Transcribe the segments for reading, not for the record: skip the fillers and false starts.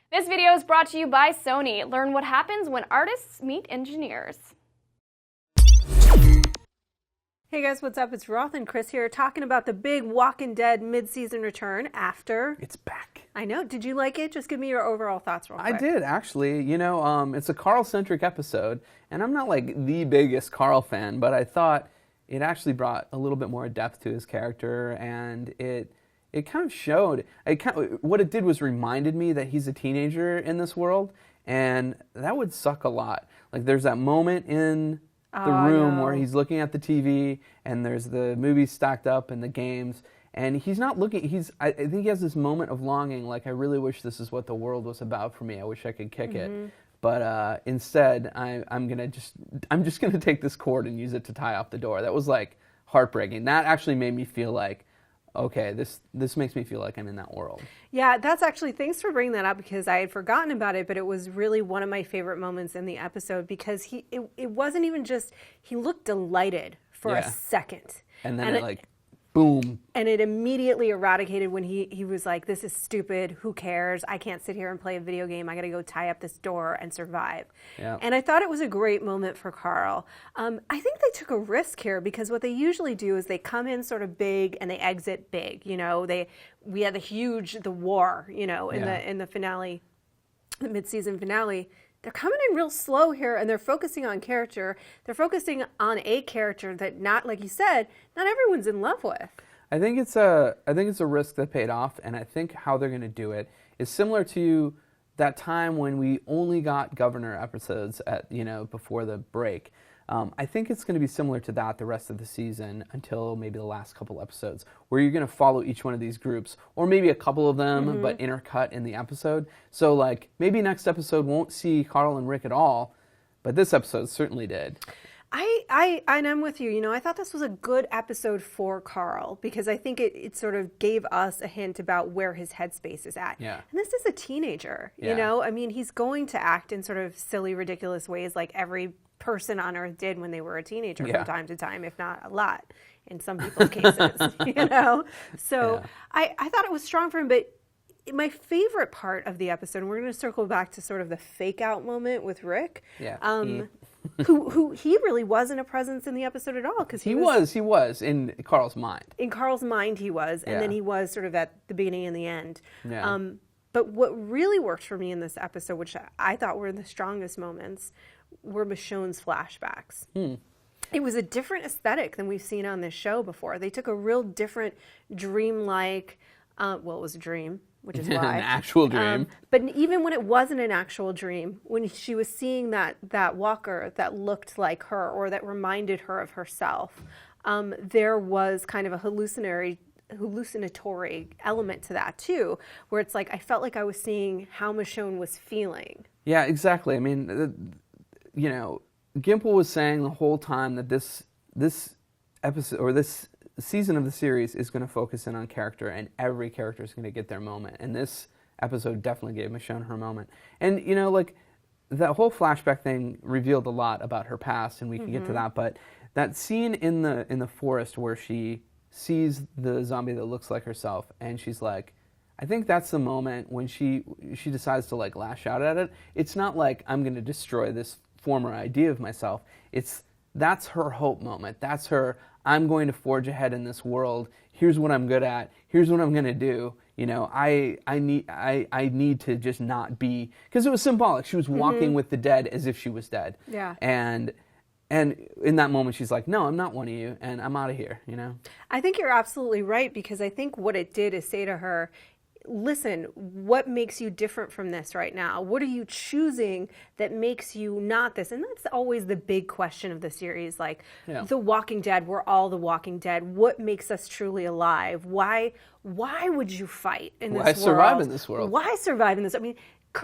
This video is brought to you by Sony. Learn what happens when artists meet engineers. Hey guys, what's up? It's Roth and Chris here talking about the big Walking Dead mid-season return after... It's back. I know. Did you like it? Just give me your overall thoughts real quick. I did, actually. You know, it's a Carl-centric episode, and I'm not like the biggest Carl fan, but I thought it actually brought a little bit more depth to his character, and it kind of showed. What it did was reminded me that he's a teenager in this world, and that would suck a lot. Like, there's that moment in the room where he's looking at the TV, and there's the movies stacked up and the games, and he's not looking. I think he has this moment of longing, like, I really wish this is what the world was about for me. I wish I could kick it, but instead, I'm just gonna take this cord and use it to tie off the door. That was like heartbreaking. That actually made me feel like, okay, this makes me feel like I'm in that world. Yeah, that's actually, thanks for bringing that up because I had forgotten about it, but it was really one of my favorite moments in the episode because it wasn't even just, he looked delighted for a second. And then it boom. And it immediately eradicated when he was like, this is stupid, who cares? I can't sit here and play a video game. I gotta go tie up this door and survive. Yeah. And I thought it was a great moment for Carl. I think they took a risk here because what they usually do is they come in sort of big and they exit big. You know, we had the war, you know, in the finale, the mid-season finale. They're coming in real slow here, and they're focusing on character. They're focusing on a character that, not like you said, not everyone's in love with. I think it's a risk that paid off, and I think how they're going to do it is similar to that time when we only got Governor episodes before the break. I think it's going to be similar to that the rest of the season until maybe the last couple episodes, where you're going to follow each one of these groups, or maybe a couple of them, but intercut in the episode. So, like, maybe next episode won't see Carl and Rick at all, but this episode certainly did. I'm with you. You know, I thought this was a good episode for Carl because I think it sort of gave us a hint about where his headspace is at. Yeah. And this is a teenager, you know? I mean, he's going to act in sort of silly, ridiculous ways like every person on Earth did when they were a teenager from time to time, if not a lot in some people's cases, you know? So I thought it was strong for him, but my favorite part of the episode, and we're going to circle back to sort of the fake out moment with Rick, who he really wasn't a presence in the episode at all. Because he was in Carl's mind. In Carl's mind he was, and then he was sort of at the beginning and the end. Yeah. But what really worked for me in this episode, which I thought were the strongest moments, were Michonne's flashbacks. It was a different aesthetic than we've seen on this show before. They took a real different dream-like, it was a dream, which is why. An actual dream. But even when it wasn't an actual dream, when she was seeing that walker that looked like her or that reminded her of herself, there was kind of a hallucinatory element to that too, where it's like I felt like I was seeing how Michonne was feeling. Yeah, exactly. I mean, you know, Gimple was saying the whole time that this episode or this season of the series is going to focus in on character, and every character is going to get their moment. And this episode definitely gave Michonne her moment. And you know, like that whole flashback thing revealed a lot about her past, and we can get to that. But that scene in the forest where she sees the zombie that looks like herself, and she's like, I think that's the moment when she decides to like lash out at it. It's not like I'm going to destroy this former idea of myself. That's her hope moment. That's her, I'm going to forge ahead in this world. Here's what I'm good at. Here's what I'm going to do. You know, I need to just not be, because it was symbolic. She was walking with the dead as if she was dead. Yeah. And in that moment, she's like, no, I'm not one of you, and I'm out of here, you know? I think you're absolutely right, because I think what it did is say to her, listen, what makes you different from this right now? What are you choosing that makes you not this? And that's always the big question of the series, like The Walking Dead, we're all The Walking Dead. What makes us truly alive? Why would you fight in this world? Why survive in this world? Why survive in this? I mean,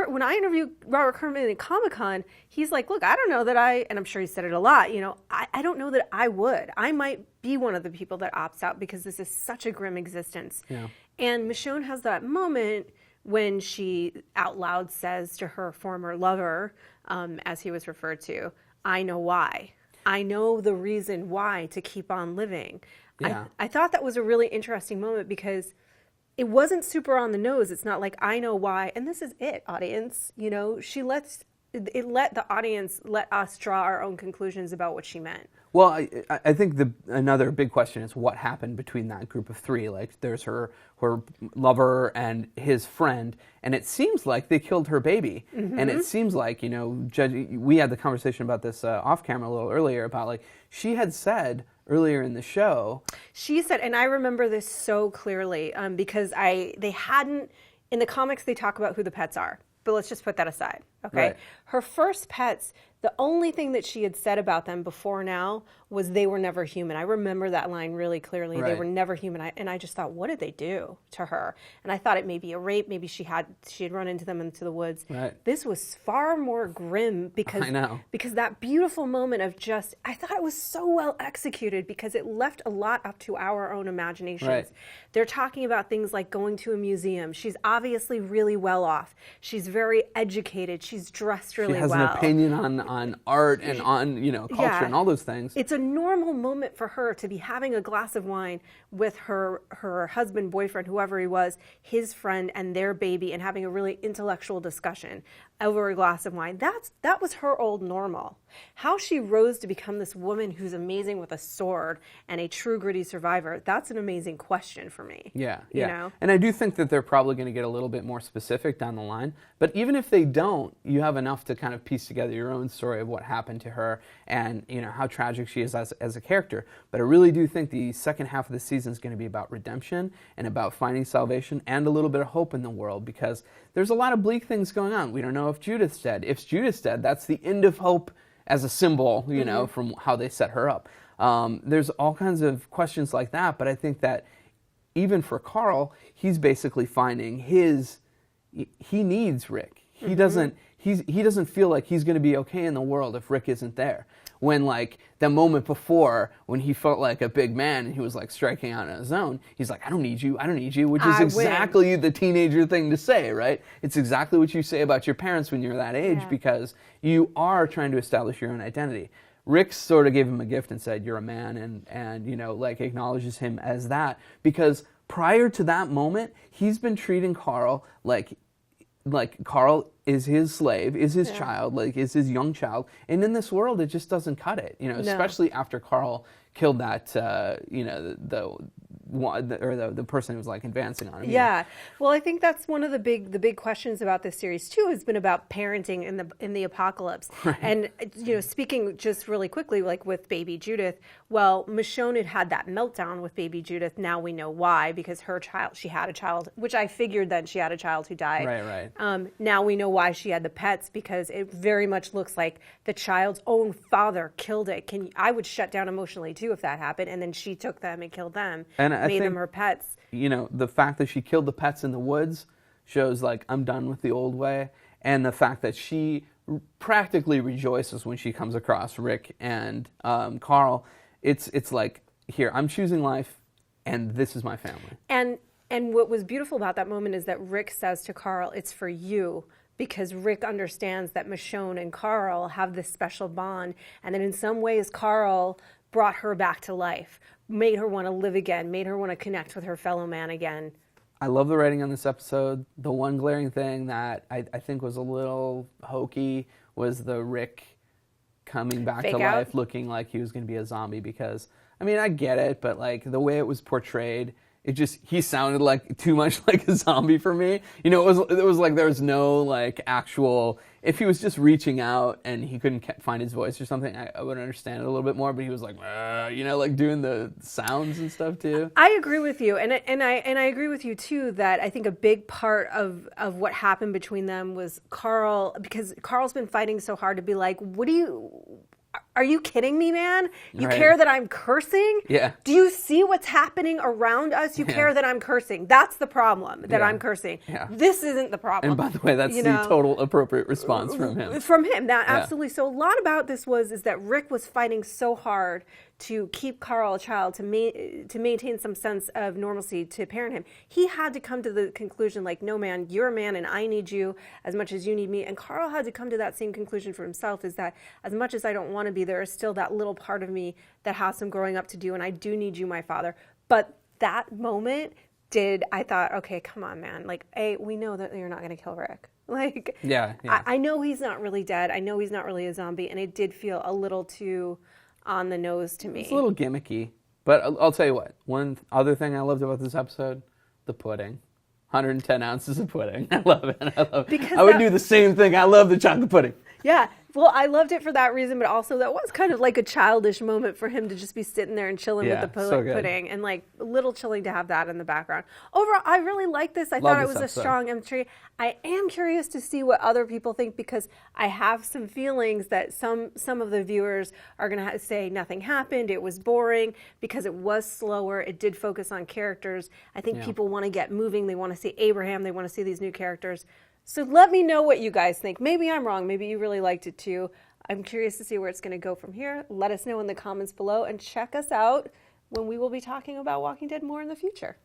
when I interviewed Robert Kirkman at Comic-Con, he's like, look, I don't know that and I'm sure he said it a lot, you know, I don't know that I would. I might be one of the people that opts out because this is such a grim existence. Yeah. And Michonne has that moment when she out loud says to her former lover, as he was referred to, I know why. I know the reason why to keep on living. Yeah. I thought that was a really interesting moment because it wasn't super on the nose. It's not like, I know why, and this is it, audience. You know, let the audience let us draw our own conclusions about what she meant. Well, I think another big question is what happened between that group of three. Like, there's her lover and his friend, and it seems like they killed her baby. Mm-hmm. And it seems like, you know, we had the conversation about this off camera a little earlier about, like, she had said earlier in the show. She said, and I remember this so clearly because they hadn't, in the comics they talk about who the pets are, but let's just put that aside, okay? Right. Her first pets, the only thing that she had said about them before now was they were never human. I remember that line really clearly. Right. They were never human. And I just thought, what did they do to her? And I thought it may be a rape. Maybe she had run into them into the woods. Right. This was far more grim because that beautiful moment of just, I thought it was so well executed because it left a lot up to our own imaginations. Right. They're talking about things like going to a museum. She's obviously really well off. She's very educated. She's dressed really well. She has an opinion on art and on, you know, culture and all those things. It's a normal moment for her to be having a glass of wine with her husband, boyfriend, whoever he was, his friend and their baby, and having a really intellectual discussion over a glass of wine. That was her old normal. How she rose to become this woman who's amazing with a sword and a true gritty survivor, that's an amazing question for me. Yeah. You know? And I do think that they're probably going to get a little bit more specific down the line. But even if they don't, you have enough to kind of piece together your own story of what happened to her and, you know, how tragic she is as a character. But I really do think the second half of the season is going to be about redemption and about finding salvation and a little bit of hope in the world, because there's a lot of bleak things going on. We don't know if Judith's dead. If Judith's dead, that's the end of hope as a symbol, you know, from how they set her up. There's all kinds of questions like that, but I think that even for Carl, he's basically finding he needs Rick. He doesn't feel like he's going to be okay in the world if Rick isn't there. When, like, the moment before, when he felt like a big man and he was, like, striking out on his own, he's like, I don't need you, which is exactly the teenager thing to say, right? It's exactly what you say about your parents when you're that age, because you are trying to establish your own identity. Rick sort of gave him a gift and said, you're a man, and you know, like, acknowledges him as that, because prior to that moment, he's been treating Carl like Carl is his slave, is his child, like is his young child, and in this world it just doesn't cut it, you know. Especially after Carl killed that, you know, the person who was like advancing on him. Yeah, well, I think that's one of the big questions about this series too. Has been about parenting in the apocalypse, right. And you know, speaking just really quickly, like with baby Judith. Well, Michonne had that meltdown with baby Judith. Now we know why, because she had a child, which I figured then she had a child who died. Right. Now we know why she had the pets, because it very much looks like the child's own father killed it. I would shut down emotionally too if that happened, and then she took them and killed them, and made them her pets. You know, the fact that she killed the pets in the woods shows, like, I'm done with the old way, and the fact that she practically rejoices when she comes across Rick and Carl. It's like, here, I'm choosing life, and this is my family. And what was beautiful about that moment is that Rick says to Carl, it's for you, because Rick understands that Michonne and Carl have this special bond, and that in some ways Carl brought her back to life, made her want to live again, made her want to connect with her fellow man again. I love the writing on this episode. The one glaring thing that I think was a little hokey was the Rick coming back to life looking like he was going to be a zombie, because, I mean, I get it, but, like, the way it was portrayed, he sounded like too much like a zombie for me. You know, it was like there was no, like, actual, if he was just reaching out and he couldn't find his voice or something, I would understand it a little bit more, but he was like, you know, like doing the sounds and stuff too. I agree with you. And I agree with you too, that I think a big part of what happened between them was Carl, because Carl's been fighting so hard to be like, are you kidding me, man? You care that I'm cursing? Yeah. Do you see what's happening around us? You care that I'm cursing. That's the problem, that I'm cursing. Yeah. This isn't the problem. And by the way, that's the total appropriate response from him. From him, absolutely. So a lot about this is that Rick was fighting so hard to keep Carl a child, to maintain some sense of normalcy, to parent him. He had to come to the conclusion, like, no, man, you're a man and I need you as much as you need me. And Carl had to come to that same conclusion for himself, is that as much as I don't want to be, there is still that little part of me that has some growing up to do, and I do need you, my father. But that moment I thought, okay, come on, man. Like, we know that you're not going to kill Rick. Like, yeah. I know he's not really dead. I know he's not really a zombie. And it did feel a little too on the nose to me. It's a little gimmicky. But I'll tell you what. One other thing I loved about this episode, the pudding. 110 ounces of pudding. I love it. I would do the same thing. I love the chocolate pudding. Yeah. Well, I loved it for that reason, but also that was kind of like a childish moment for him to just be sitting there and chilling with the pudding, and like a little chilling to have that in the background. Overall, I really like this. I thought it was a strong entry. I am curious to see what other people think, because I have some feelings that some of the viewers are going to say nothing happened, it was boring, because it was slower. It did focus on characters. I think people want to get moving. They want to see Abraham. They want to see these new characters. So let me know what you guys think. Maybe I'm wrong. Maybe you really liked it too. I'm curious to see where it's going to go from here. Let us know in the comments below, and check us out when we will be talking about Walking Dead more in the future.